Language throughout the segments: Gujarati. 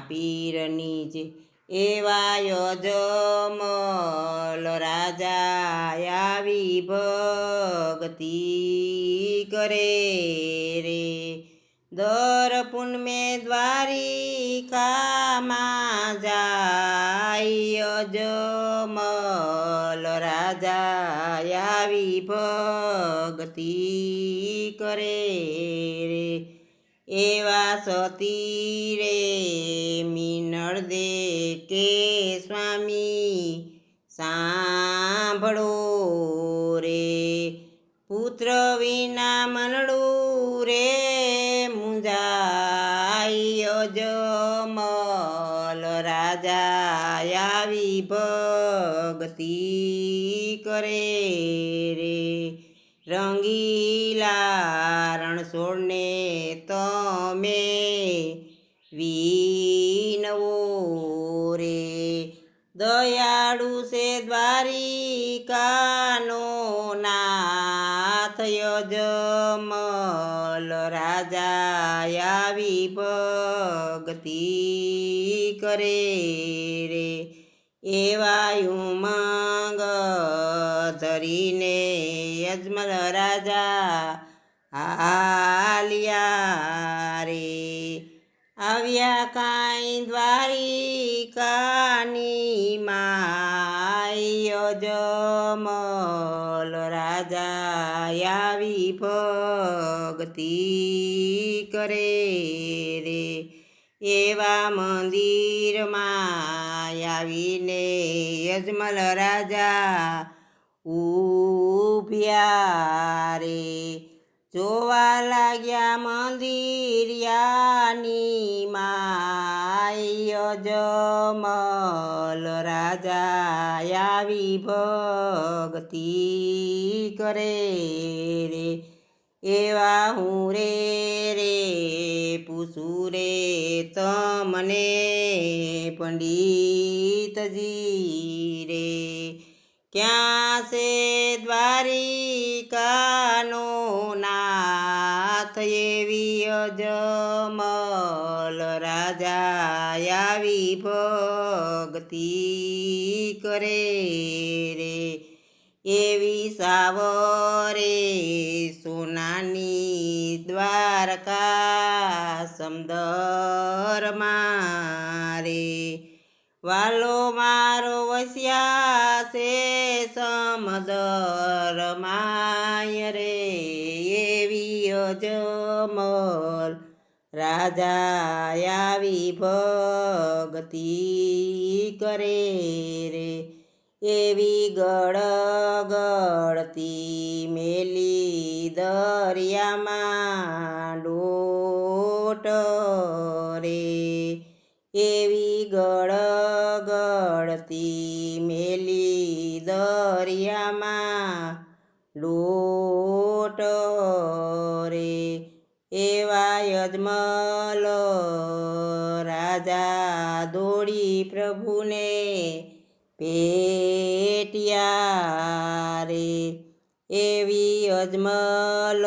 પીરની જે એવા યજમલ રાજા આવી ભક્તિ કરે રે। દર પૂનમે દ્વારિકામાં જાય યજમલ રાજા આવી ભક્તિ કરે રે। એવા સતી રે મિનળ દે કે સ્વામી સાંભળો રે। પુત્ર વિના મનડું રે મુંજાય યજમલ રાજા આવી ભક્તિ કરે રે। રંગીલા રણછોડને તમે વિનવો રે। દયાળુ છે દ્વારિકાનો નાથ યજમલ રાજા આવી ભક્તિ કરે રે। એવા ઉમંગ ધરીને યજમલ રાજા હાલ્યા રે। આવ્યા કાંઈ દ્વારિકાની માય યજમલ રાજા આવી ભક્તિ કરે રે। એવા મંદિરમાં આવીને યજમલ રાજા ઉભ્યા રે। જોવા લાગ્યા મંદિરિયાની માય યજમલ રાજા આવી ભક્તિ કરે રે। એવા હું રે પૂછું રે તમને પંડિતજી રે। ક્યાં છે દ્વારિકાનો નાથ એવી યજમલ રાજા આવી ભક્તિ કરે રે। એવી સાવરે સોનાની દ્વારકા સમદરમાં રે। વાલો મારો વસ્યા છે સમદરમાં રે। એવી યજમલ રાજા આવી ભક્તિ કરે રે। એવી ગળગળતી મેલી દરિયામાં ડોટ રે। એવી ગળગળતી મેલી દરિયામાં ડોટ રે। એવા યજમલ રાજા દોડી પ્રભુને ભેટ્યા રે। એવી યજમલ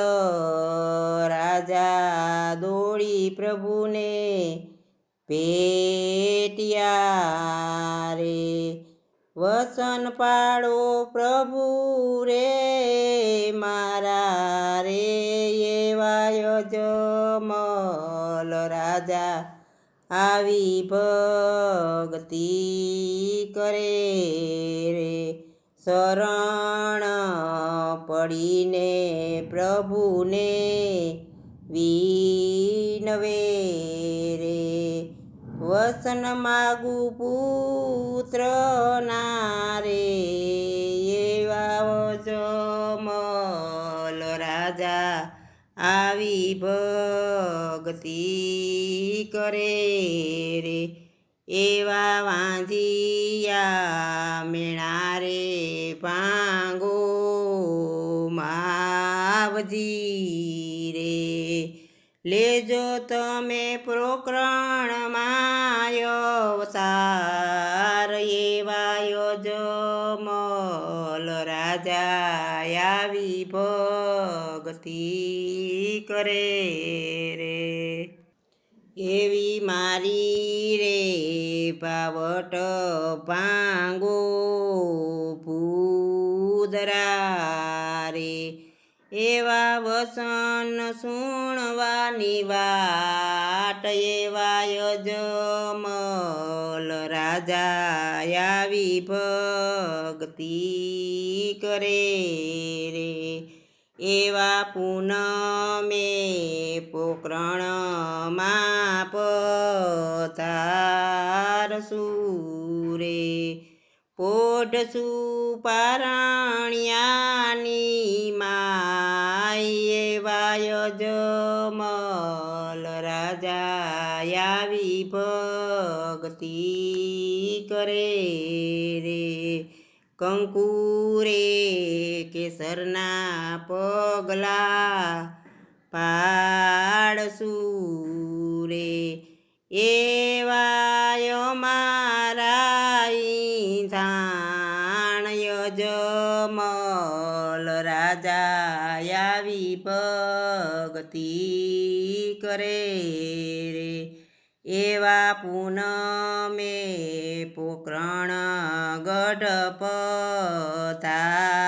રાજા દોડી પ્રભુને ભેટ્યા રે। વસન પાડો પ્રભુ રે મારા રે। એવા યજમલ રાજા આવી ભક્તિ કરે રે। શરણ પડીને પ્રભુને વિનવે રે। વસન માગું પુત્ર ના રે। એવા યજમલ રાજા આવી ભક્તિ કરે રે। એવા વાંધિયા મેણા રે ભાંગો માવજી રે। લેજો તમે પ્રોકરણમાં અવતાર। એવા યજમલ રાજા આવી ભક્તિ કરે રે। એવી મારી રે પાવટ પાંગો પૂદરા રે એવા વસન સુણવાની વાટ એવા યજમલ રાજા આવી ભક્તિ કરે રે એવા પૂનમે પોકરણમાં પધારશું રે પોઢશું પારણ્યાની માય એવા યજમલ રાજા આવી ભક્તિ કરે રે કંકુરે કેસરના પગલા પાડશું રે એવા મારા ઈંધાણ યજમલ રાજા આવી ભક્તિ કરે રે એવા પૂનમે પોકરણ ગઢ પધાર